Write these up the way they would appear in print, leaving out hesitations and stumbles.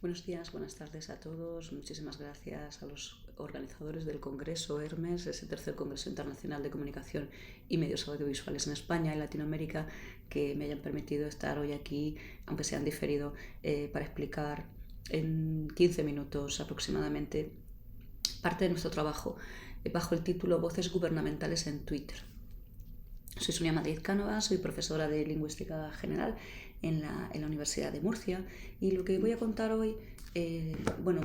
Buenos días, buenas tardes a todos. Muchísimas gracias a los organizadores del Congreso Hermes, ese tercer Congreso Internacional de Comunicación y Medios Audiovisuales en España y Latinoamérica, que me hayan permitido estar hoy aquí, aunque sea en diferido, para explicar en 15 minutos aproximadamente parte de nuestro trabajo bajo el título Voces gubernamentales en Twitter. Soy Sonia Madrid Cánova, soy profesora de Lingüística General en la Universidad de Murcia, y lo que voy a contar hoy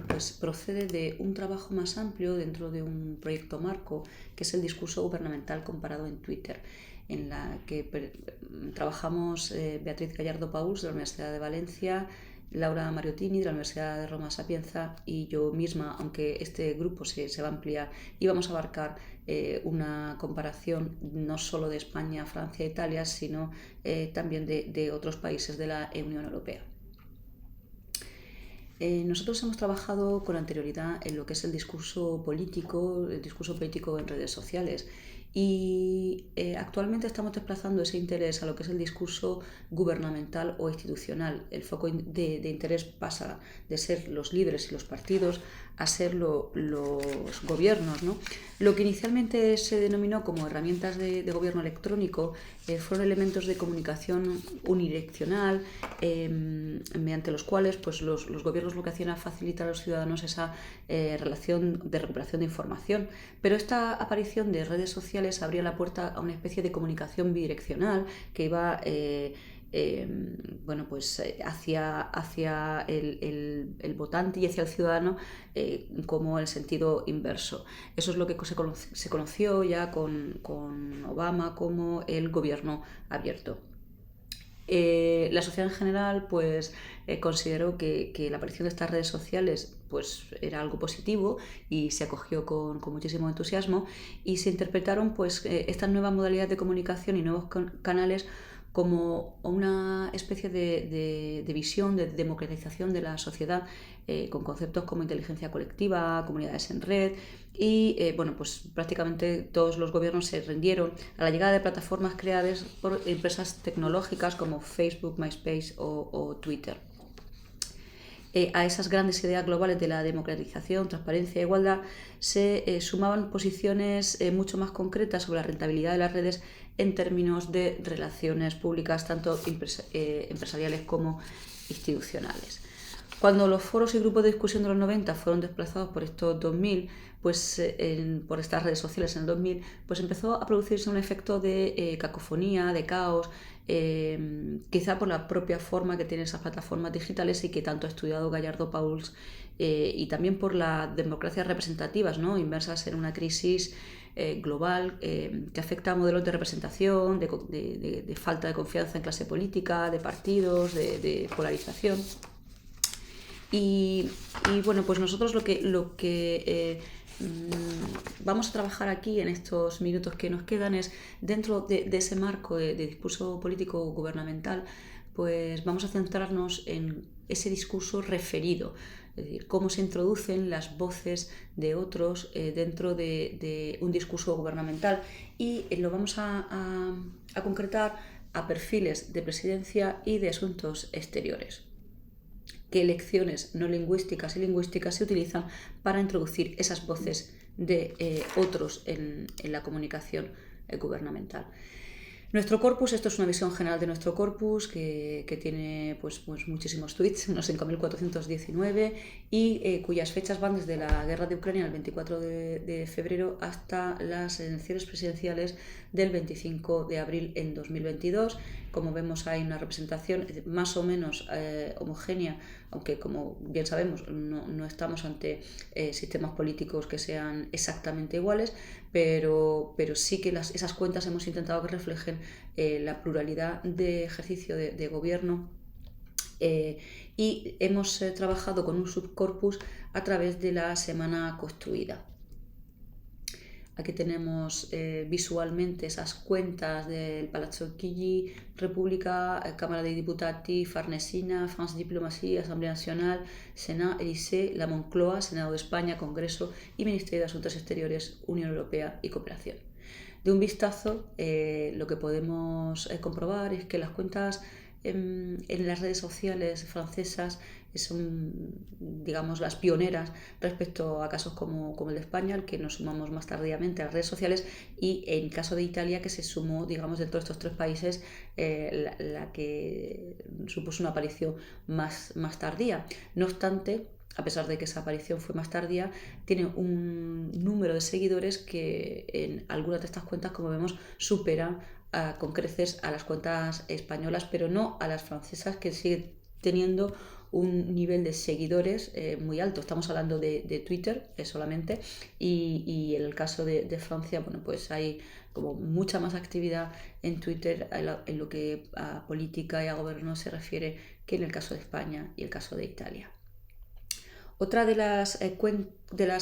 pues procede de un trabajo más amplio dentro de un proyecto marco, que es el discurso gubernamental comparado en Twitter, en la que trabajamos Beatriz Gallardo Pauls de la Universidad de Valencia, Laura Mariottini de la Universidad de Roma Sapienza y yo misma, aunque este grupo se va a ampliar y vamos a abarcar una comparación no solo de España, Francia e Italia, sino también de otros países de la Unión Europea. Nosotros hemos trabajado con anterioridad en lo que es el discurso político en redes sociales, y actualmente estamos desplazando ese interés a lo que es el discurso gubernamental o institucional. El foco de interés pasa de ser los líderes y los partidos a ser los gobiernos, ¿no? Lo que inicialmente se denominó como herramientas de gobierno electrónico fueron elementos de comunicación unidireccional, mediante los cuales pues, los gobiernos lo que hacían era facilitar a los ciudadanos esa relación de recuperación de información. Pero esta aparición de redes sociales abría la puerta a una especie de comunicación bidireccional que iba hacia el votante y hacia el ciudadano, como el sentido inverso. Eso es lo que se conoció ya con Obama como el gobierno abierto. La sociedad en general consideró que la aparición de estas redes sociales pues, era algo positivo y se acogió con muchísimo entusiasmo, y se interpretaron estas nuevas modalidades de comunicación y nuevos canales como una especie de visión de democratización de la sociedad, con conceptos como inteligencia colectiva, comunidades en red, y pues prácticamente todos los gobiernos se rindieron a la llegada de plataformas creadas por empresas tecnológicas como Facebook, MySpace o Twitter. A esas grandes ideas globales de la democratización, transparencia e igualdad se sumaban posiciones mucho más concretas sobre la rentabilidad de las redes en términos de relaciones públicas, tanto empresariales como institucionales. Cuando los foros y grupos de discusión de los 90 fueron desplazados por estos 2000, por estas redes sociales en el 2000, pues empezó a producirse un efecto de cacofonía, de caos, quizá por la propia forma que tienen esas plataformas digitales y que tanto ha estudiado Gallardo Pauls, y también por las democracias representativas, ¿no? Inmersas en una crisis global que afecta a modelos de representación, de falta de confianza en clase política, de partidos, de polarización. Y pues nosotros lo que vamos a trabajar aquí en estos minutos que nos quedan es, dentro de ese marco de discurso político gubernamental, pues vamos a centrarnos en ese discurso referido, es decir, cómo se introducen las voces de otros dentro de un discurso gubernamental, y lo vamos a concretar a perfiles de presidencia y de asuntos exteriores. Qué lecciones no lingüísticas y lingüísticas se utilizan para introducir esas voces de otros en la comunicación gubernamental. Nuestro corpus, esto es una visión general de nuestro corpus que tiene pues muchísimos tweets, unos 5.419, y cuyas fechas van desde la guerra de Ucrania el 24 de febrero hasta las elecciones presidenciales del 25 de abril en 2022. Como vemos, hay una representación más o menos homogénea, aunque como bien sabemos no estamos ante sistemas políticos que sean exactamente iguales, pero sí que esas cuentas hemos intentado que reflejen la pluralidad de ejercicio de gobierno, y hemos trabajado con un subcorpus a través de la semana construida. Aquí tenemos visualmente esas cuentas del Palazzo Chigi, República, Cámara dei Deputati, Farnesina, France Diplomatie, Asamblea Nacional, Senat, Élysée, la Moncloa, Senado de España, Congreso y Ministerio de Asuntos Exteriores, Unión Europea y Cooperación. De un vistazo, lo que podemos comprobar es que las cuentas en las redes sociales francesas son, digamos, las pioneras respecto a casos como el de España, al que nos sumamos más tardíamente a las redes sociales, y en caso de Italia, que se sumó, digamos, de todos estos tres países, la que supuso una aparición más tardía. No obstante, a pesar de que esa aparición fue más tardía, tiene un número de seguidores que en algunas de estas cuentas, como vemos, superan con creces a las cuentas españolas, pero no a las francesas, que siguen teniendo un nivel de seguidores muy alto. Estamos hablando de Twitter solamente, y en el caso de Francia, bueno, pues hay como mucha más actividad en Twitter en lo que a política y a gobierno se refiere, que en el caso de España y el caso de Italia. Otra de las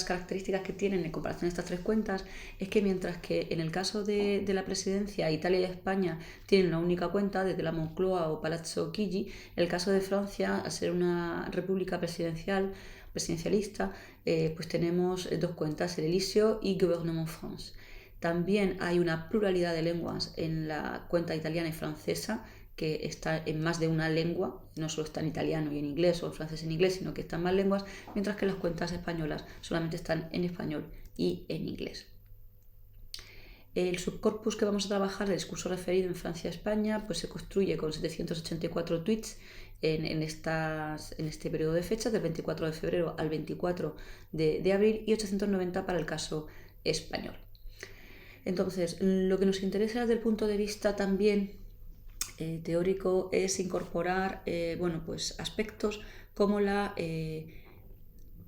características que tienen en comparación a estas tres cuentas es que mientras que en el caso de la presidencia, Italia y España tienen una única cuenta, desde la Moncloa o Palazzo Chigi, en el caso de Francia, al ser una república presidencialista, pues tenemos dos cuentas, el Elíseo y Gouvernement France. También hay una pluralidad de lenguas en la cuenta italiana y francesa, que está en más de una lengua, no solo está en italiano y en inglés o en francés y en inglés, sino que está en más lenguas, mientras que las cuentas españolas solamente están en español y en inglés. El subcorpus que vamos a trabajar, el discurso referido en Francia y España, pues se construye con 784 tweets en este periodo de fechas, del 24 de febrero al 24 de abril, y 890 para el caso español. Entonces, lo que nos interesa desde el punto de vista también teórico es incorporar pues aspectos como la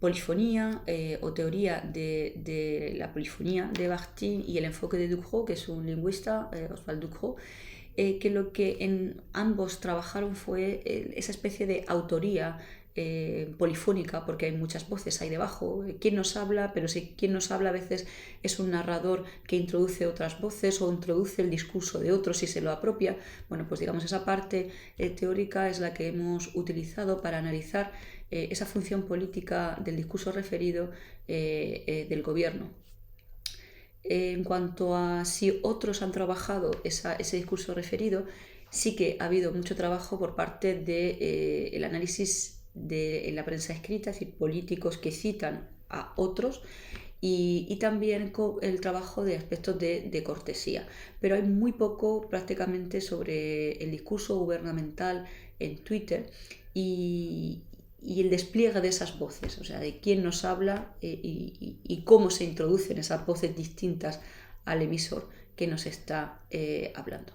polifonía o teoría de la polifonía de Bakhtin y el enfoque de Ducrot, que es un lingüista, Oswald Ducrot, que lo que en ambos trabajaron fue esa especie de autoría polifónica, porque hay muchas voces ahí debajo. ¿Quién nos habla? Pero si quien nos habla a veces es un narrador que introduce otras voces o introduce el discurso de otros y se lo apropia. Bueno, pues digamos, esa parte teórica es la que hemos utilizado para analizar esa función política del discurso referido del gobierno. En cuanto a si otros han trabajado ese discurso referido, sí que ha habido mucho trabajo por parte del análisis de la prensa escrita, es decir, políticos que citan a otros, y también el trabajo de aspectos de cortesía. Pero hay muy poco prácticamente sobre el discurso gubernamental en Twitter y el despliegue de esas voces, o sea, de quién nos habla y cómo se introducen esas voces distintas al emisor que nos está hablando.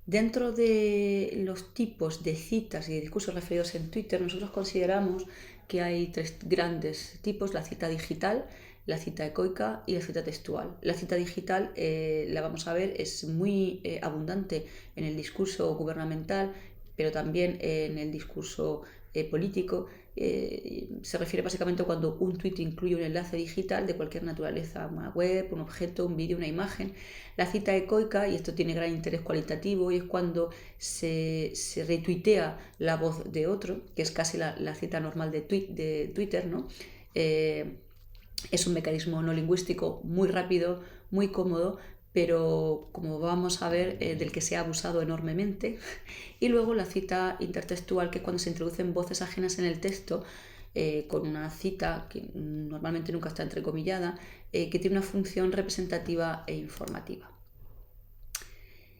Dentro de los tipos de citas y de discursos referidos en Twitter, nosotros consideramos que hay tres grandes tipos: la cita digital, la cita ecoica y la cita textual. La cita digital, la vamos a ver, es muy abundante en el discurso gubernamental, pero también en el discurso político. Se refiere básicamente cuando un tweet incluye un enlace digital de cualquier naturaleza, una web, un objeto, un vídeo, una imagen. La cita ecoica, y esto tiene gran interés cualitativo, y es cuando se retuitea la voz de otro, que es casi la cita normal de Twitter, ¿no? Es un mecanismo no lingüístico muy rápido, muy cómodo, pero como vamos a ver, del que se ha abusado enormemente. Y luego la cita intertextual, que es cuando se introducen voces ajenas en el texto, con una cita que normalmente nunca está entrecomillada, que tiene una función representativa e informativa.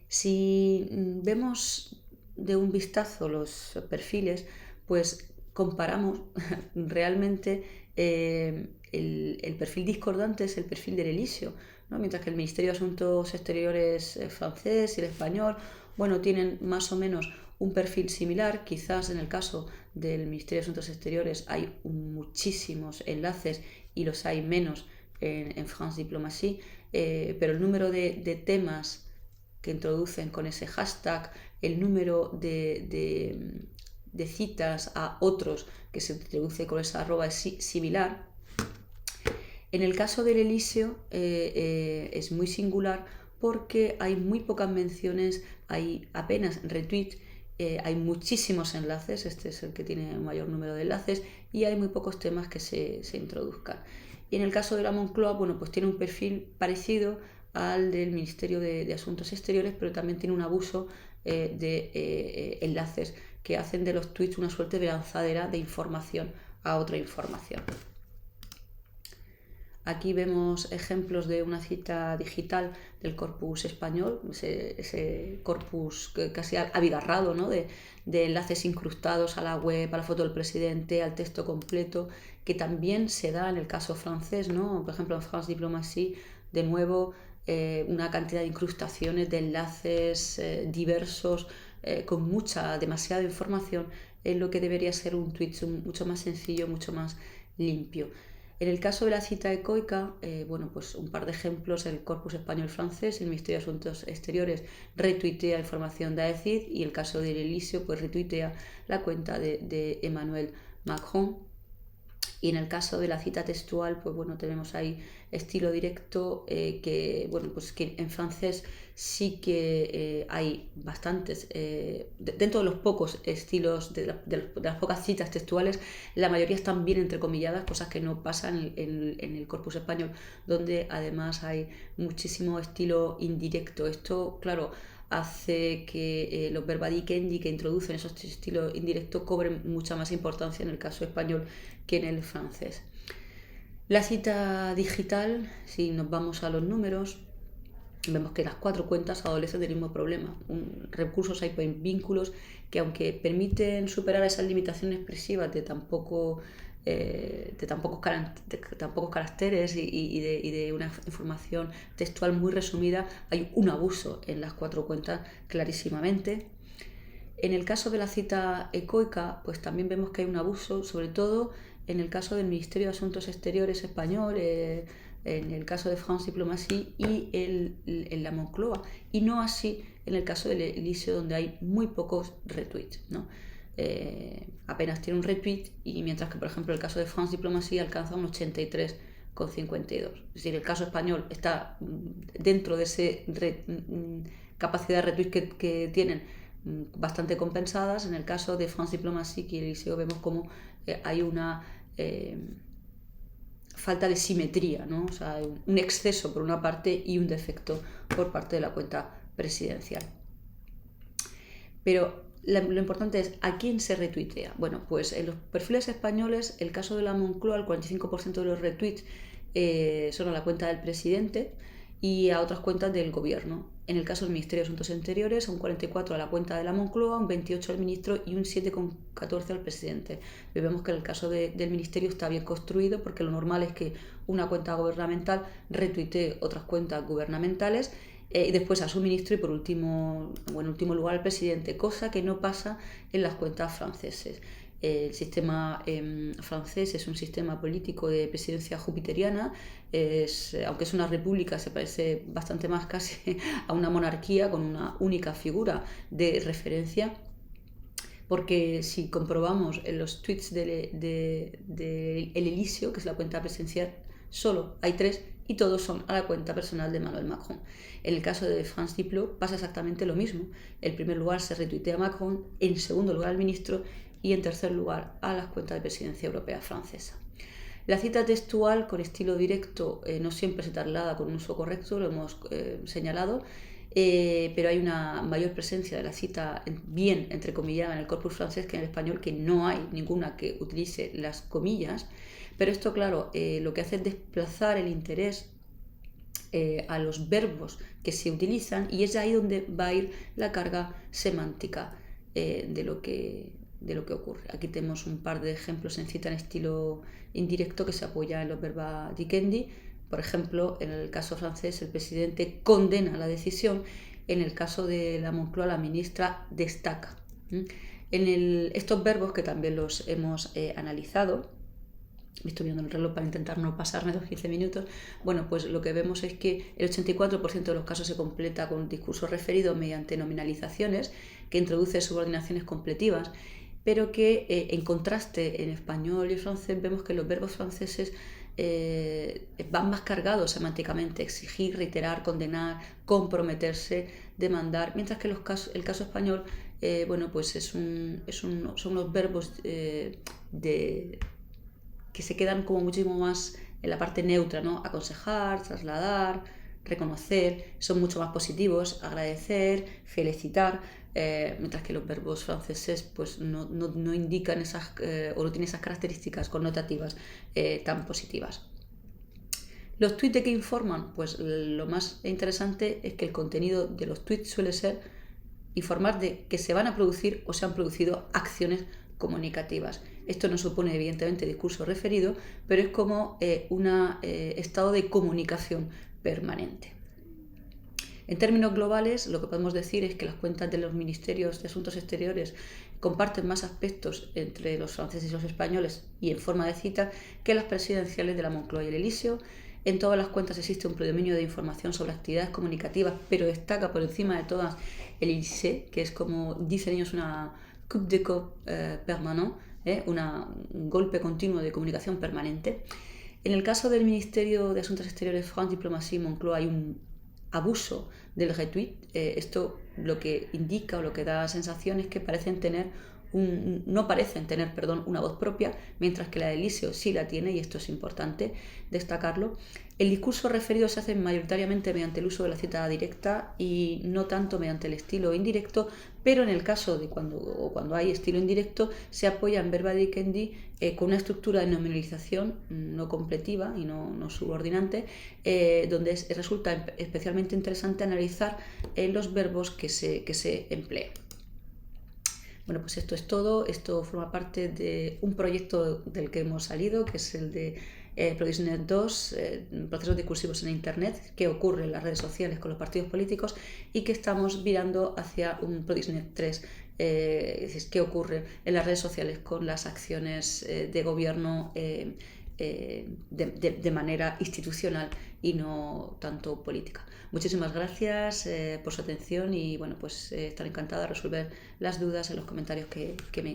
Si vemos de un vistazo los perfiles, pues comparamos realmente el perfil discordante es el perfil del Elíseo, ¿no? Mientras que el Ministerio de Asuntos Exteriores francés y el español, bueno, tienen más o menos un perfil similar. Quizás en el caso del Ministerio de Asuntos Exteriores hay muchísimos enlaces y los hay menos en France Diplomatie, pero el número de temas que introducen con ese hashtag, el número de citas a otros que se introduce con esa arroba es similar. En el caso del Elíseo es muy singular porque hay muy pocas menciones, hay apenas retweet, hay muchísimos enlaces, este es el que tiene el mayor número de enlaces, y hay muy pocos temas que se introduzcan. Y en el caso de la Moncloa, bueno, pues tiene un perfil parecido al del Ministerio de Asuntos Exteriores, pero también tiene un abuso de enlaces que hacen de los tweets una suerte de lanzadera de información a otra información. Aquí vemos ejemplos de una cita digital del corpus español, ese corpus casi abigarrado, ¿no? de enlaces incrustados a la web, a la foto del presidente, al texto completo, que también se da en el caso francés, ¿no? Por ejemplo, en France Diplomatie, de nuevo, una cantidad de incrustaciones, de enlaces diversos, con demasiada información, en lo que debería ser un tweet mucho más sencillo, mucho más limpio. En el caso de la cita ecoica, pues un par de ejemplos: el Corpus Español-Francés, el Ministerio de Asuntos Exteriores retuitea información de AECID, y el caso del Elíseo pues retuitea la cuenta de Emmanuel Macron. Y en el caso de la cita textual, pues bueno, tenemos ahí estilo directo, que en francés sí que hay bastantes, dentro de los pocos estilos, de las pocas citas textuales, la mayoría están bien entrecomilladas, cosas que no pasan en el corpus español, donde además hay muchísimo estilo indirecto. Esto, claro, hace que los verba dicendi que introducen esos estilos indirectos cobren mucha más importancia en el caso español que en el francés. La cita digital, si nos vamos a los números, vemos que las 4 cuentas adolecen del mismo problema. Recursos hypervínculos que, aunque permiten superar esas limitaciones expresivas de tan pocos caracteres y de una información textual muy resumida, hay un abuso en las 4 cuentas clarísimamente. En el caso de la cita ecoica, pues también vemos que hay un abuso, sobre todo en el caso del Ministerio de Asuntos Exteriores español, en el caso de France Diplomatie y en la Moncloa, y no así en el caso del Elíseo, donde hay muy pocos retweets, ¿no? Apenas tiene un retweet, y mientras que, por ejemplo, el caso de France Diplomatie alcanza un 83,52. Es decir, el caso español está dentro de ese capacidad de retweet que tienen, bastante compensadas. En el caso de France Diplomatie y Elíseo vemos como hay una falta de simetría, ¿no? O sea, un exceso por una parte y un defecto por parte de la cuenta presidencial. Pero lo importante es a quién se retuitea. Bueno, pues en los perfiles españoles, el caso de la Moncloa, el 45% de los retweets son a la cuenta del presidente y a otras cuentas del gobierno. En el caso del Ministerio de Asuntos Exteriores, un 44% a la cuenta de la Moncloa, un 28% al ministro y un 7,14% al presidente. Vemos que el caso del ministerio está bien construido, porque lo normal es que una cuenta gubernamental retuitee otras cuentas gubernamentales, y después a su ministro y en último lugar al presidente, cosa que no pasa en las cuentas franceses. El sistema francés es un sistema político de presidencia jupiteriana, aunque es una república, se parece bastante más casi a una monarquía, con una única figura de referencia, porque si comprobamos en los tweets de El Elíseo, que es la cuenta presidencial, solo hay 3 y todos son a la cuenta personal de Emmanuel Macron. En el caso de France Diplo pasa exactamente lo mismo. En primer lugar se retuitea a Macron, en segundo lugar al ministro y en tercer lugar a las cuentas de presidencia europea francesa. La cita textual con estilo directo no siempre se traslada con un uso correcto, lo hemos señalado, pero hay una mayor presencia de la cita bien entrecomillada en el corpus francés que en el español, que no hay ninguna que utilice las comillas. Pero esto, claro, lo que hace es desplazar el interés a los verbos que se utilizan, y es ahí donde va a ir la carga semántica de lo que ocurre. Aquí tenemos un par de ejemplos en cita en estilo indirecto que se apoya en los verba dicendi. Por ejemplo, en el caso francés, el presidente condena la decisión. En el caso de la Moncloa, la ministra destaca. Estos verbos, que también los hemos analizado, estoy viendo el reloj para intentar no pasarme los 15 minutos, bueno, pues lo que vemos es que el 84% de los casos se completa con discurso referido mediante nominalizaciones, que introduce subordinaciones completivas, pero que en contraste en español y francés vemos que los verbos franceses van más cargados semánticamente: exigir, reiterar, condenar, comprometerse, demandar, mientras que el caso español pues son unos verbos que se quedan como muchísimo más en la parte neutra, ¿no? Aconsejar, trasladar, reconocer, son mucho más positivos: agradecer, felicitar, mientras que los verbos franceses pues no indican esas o no tienen esas características connotativas tan positivas. ¿Los tweets de qué informan? Pues lo más interesante es que el contenido de los tweets suele ser informar de que se van a producir o se han producido acciones comunicativas. Esto no supone evidentemente discurso referido, pero es como un estado de comunicación permanente. En términos globales, lo que podemos decir es que las cuentas de los ministerios de Asuntos Exteriores comparten más aspectos entre los franceses y los españoles y en forma de cita que las presidenciales de la Moncloa y el Elíseo. En todas las cuentas existe un predominio de información sobre actividades comunicativas, pero destaca por encima de todas el INSEE, que es como dicen ellos una coup d'écho permanent, un golpe continuo de comunicación permanente. En el caso del Ministerio de Asuntos Exteriores, France Diplomatie y Moncloa, hay un abuso del retweet. Esto lo que indica o lo que da sensación es que no parecen tener una voz propia, mientras que la de Elíseo sí la tiene, y esto es importante destacarlo. El discurso referido se hace mayoritariamente mediante el uso de la cita directa y no tanto mediante el estilo indirecto, pero en el caso de cuando hay estilo indirecto se apoya en verba dicendi con una estructura de nominalización no completiva y no subordinante, donde resulta especialmente interesante analizar los verbos que se emplean. Bueno, pues esto es todo. Esto forma parte de un proyecto del que hemos salido, que es el de ProDisNet 2, procesos discursivos en Internet, que ocurre en las redes sociales con los partidos políticos, y que estamos virando hacia un ProDisNet 3, que ocurre en las redes sociales con las acciones de gobierno de manera institucional y no tanto política. Muchísimas gracias por su atención y bueno, pues estaré encantada de resolver las dudas en los comentarios que me